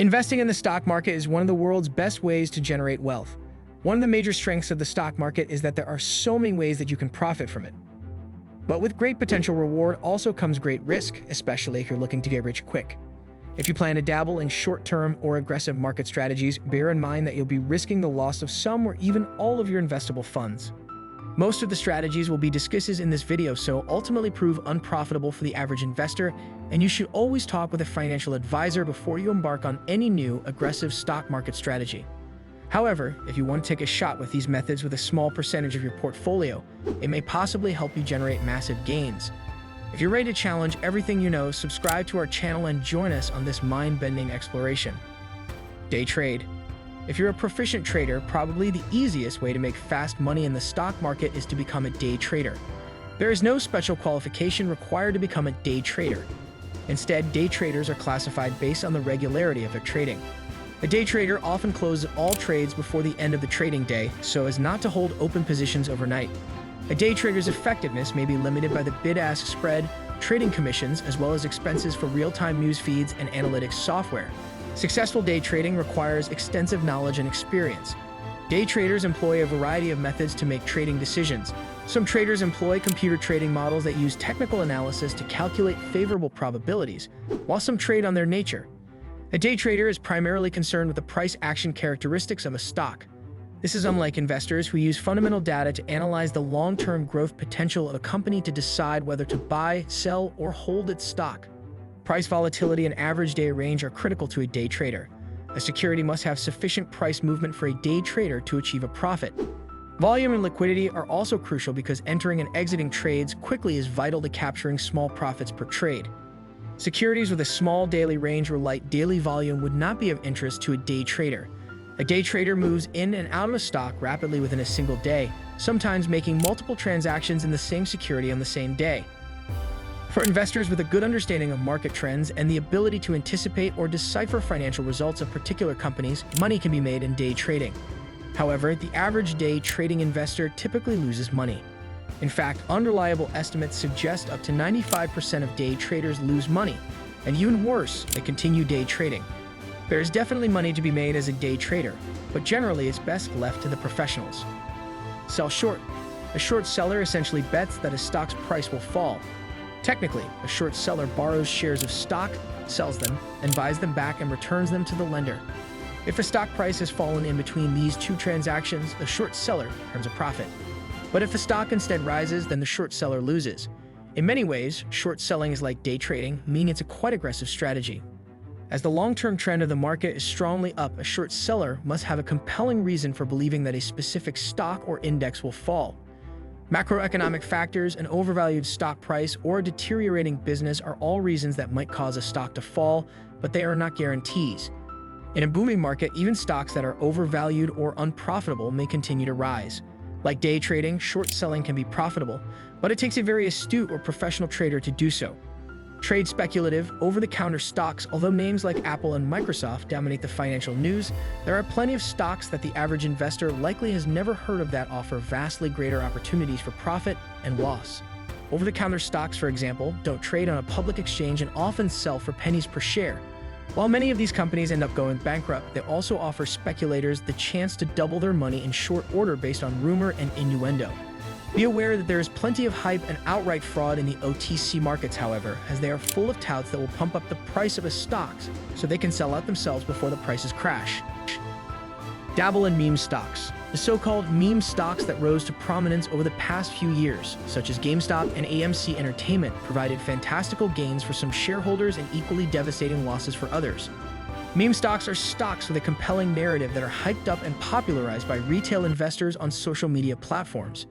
Investing in the stock market is one of the world's best ways to generate wealth. One of the major strengths of the stock market is that there are so many ways that you can profit from it. But with great potential reward also comes great risk, especially if you're looking to get rich quick. If you plan to dabble in short-term or aggressive market strategies, bear in mind that you'll be risking the loss of some or even all of your investable funds. Most of the strategies will be discussed in this video, so ultimately prove unprofitable for the average investor, and you should always talk with a financial advisor before you embark on any new aggressive stock market strategy. However, if you want to take a shot with these methods with a small percentage of your portfolio, it may possibly help you generate massive gains. If you're ready to challenge everything you know, subscribe to our channel and join us on this mind-bending exploration. Day trade. If you're a proficient trader, probably the easiest way to make fast money in the stock market is to become a day trader. There is no special qualification required to become a day trader. Instead, day traders are classified based on the regularity of their trading. A day trader often closes all trades before the end of the trading day, so as not to hold open positions overnight. A day trader's effectiveness may be limited by the bid-ask spread, trading commissions, as well as expenses for real-time news feeds and analytics software. Successful day trading requires extensive knowledge and experience. Day traders employ a variety of methods to make trading decisions. Some traders employ computer trading models that use technical analysis to calculate favorable probabilities, while some trade on their nature. A day trader is primarily concerned with the price action characteristics of a stock. This is unlike investors who use fundamental data to analyze the long-term growth potential of a company to decide whether to buy, sell, or hold its stock. Price volatility and average day range are critical to a day trader. A security must have sufficient price movement for a day trader to achieve a profit. Volume and liquidity are also crucial because entering and exiting trades quickly is vital to capturing small profits per trade. Securities with a small daily range or light daily volume would not be of interest to a day trader. A day trader moves in and out of a stock rapidly within a single day, sometimes making multiple transactions in the same security on the same day. For investors with a good understanding of market trends and the ability to anticipate or decipher financial results of particular companies, money can be made in day trading. However, the average day trading investor typically loses money. In fact, unreliable estimates suggest up to 95% of day traders lose money, and even worse, they continue day trading. There is definitely money to be made as a day trader, but generally it's best left to the professionals. Sell short. A short seller essentially bets that a stock's price will fall. Technically, a short seller borrows shares of stock, sells them, and buys them back and returns them to the lender. If a stock price has fallen in between these two transactions, the short seller earns a profit. But if the stock instead rises, then the short seller loses. In many ways, short selling is like day trading, meaning it's a quite aggressive strategy. As the long-term trend of the market is strongly up, a short seller must have a compelling reason for believing that a specific stock or index will fall. Macroeconomic factors, an overvalued stock price, or a deteriorating business are all reasons that might cause a stock to fall, but they are not guarantees. In a booming market, even stocks that are overvalued or unprofitable may continue to rise. Like day trading, short selling can be profitable, but it takes a very astute or professional trader to do so. Trade speculative, over-the-counter stocks. Although names like Apple and Microsoft dominate the financial news, there are plenty of stocks that the average investor likely has never heard of that offer vastly greater opportunities for profit and loss. Over-the-counter stocks, for example, don't trade on a public exchange and often sell for pennies per share. While many of these companies end up going bankrupt, they also offer speculators the chance to double their money in short order based on rumor and innuendo. Be aware that there is plenty of hype and outright fraud in the OTC markets, however, as they are full of touts that will pump up the price of a stock so they can sell out themselves before the prices crash. Dabble in meme stocks. The so-called meme stocks that rose to prominence over the past few years, such as GameStop and AMC Entertainment, provided fantastical gains for some shareholders and equally devastating losses for others. Meme stocks are stocks with a compelling narrative that are hyped up and popularized by retail investors on social media platforms.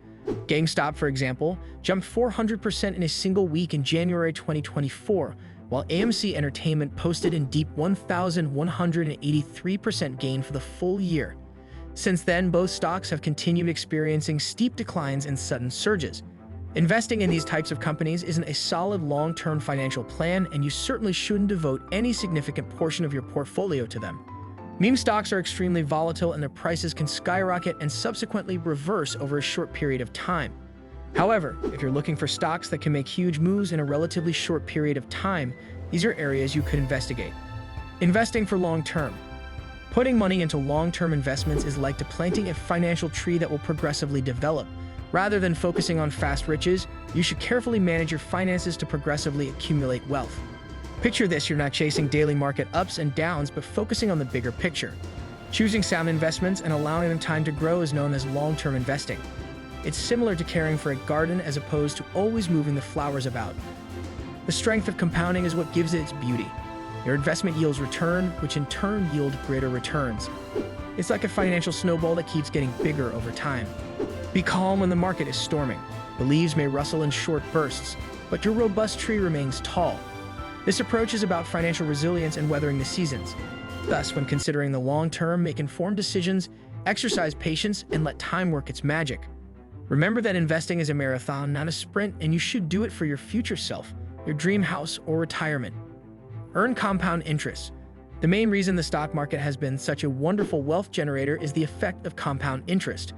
GameStop, for example, jumped 400% in a single week in January 2024, while AMC Entertainment posted a deep 1,183% gain for the full year. Since then, both stocks have continued experiencing steep declines and sudden surges. Investing in these types of companies isn't a solid long-term financial plan, and you certainly shouldn't devote any significant portion of your portfolio to them. Meme stocks are extremely volatile and their prices can skyrocket and subsequently reverse over a short period of time. However, if you're looking for stocks that can make huge moves in a relatively short period of time, these are areas you could investigate. Investing for long-term. Putting money into long-term investments is like planting a financial tree that will progressively develop. Rather than focusing on fast riches, you should carefully manage your finances to progressively accumulate wealth. Picture this: you're not chasing daily market ups and downs, but focusing on the bigger picture. Choosing sound investments and allowing them time to grow is known as long-term investing. It's similar to caring for a garden as opposed to always moving the flowers about. The strength of compounding is what gives it its beauty. Your investment yields return, which in turn yield greater returns. It's like a financial snowball that keeps getting bigger over time. Be calm when the market is storming. The leaves may rustle in short bursts, but your robust tree remains tall. This approach is about financial resilience and weathering the seasons. Thus, when considering the long term, make informed decisions, exercise patience, and let time work its magic. Remember that investing is a marathon, not a sprint, and you should do it for your future self, your dream house, or retirement. Earn compound interest. The main reason the stock market has been such a wonderful wealth generator is the effect of compound interest.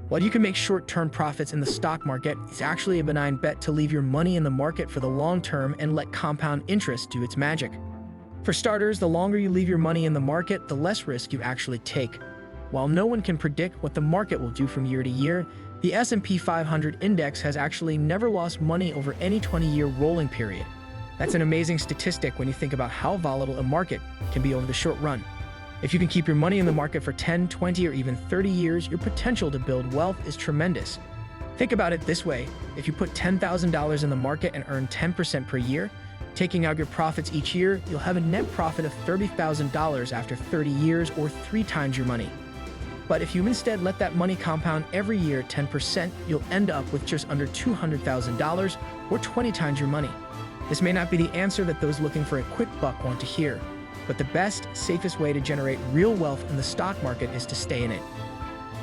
While you can make short-term profits in the stock market, it's actually a benign bet to leave your money in the market for the long term and let compound interest do its magic. For starters, the longer you leave your money in the market, the less risk you actually take. While no one can predict what the market will do from year to year, the S&P 500 index has actually never lost money over any 20-year rolling period. That's an amazing statistic when you think about how volatile a market can be over the short run. If you can keep your money in the market for 10, 20, or even 30 years, your potential to build wealth is tremendous. Think about it this way: if you put $10,000 in the market and earn 10% per year, taking out your profits each year, you'll have a net profit of $30,000 after 30 years, or 3 times your money. But if you instead let that money compound every year 10%, you'll end up with just under $200,000, or 20 times your money. This may not be the answer that those looking for a quick buck want to hear, but the best, safest way to generate real wealth in the stock market is to stay in it.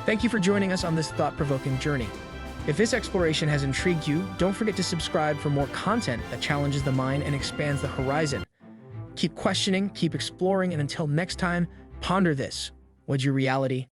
Thank you for joining us on this thought-provoking journey. If this exploration has intrigued you, don't forget to subscribe for more content that challenges the mind and expands the horizon. Keep questioning, keep exploring, and until next time, ponder this: what's your reality?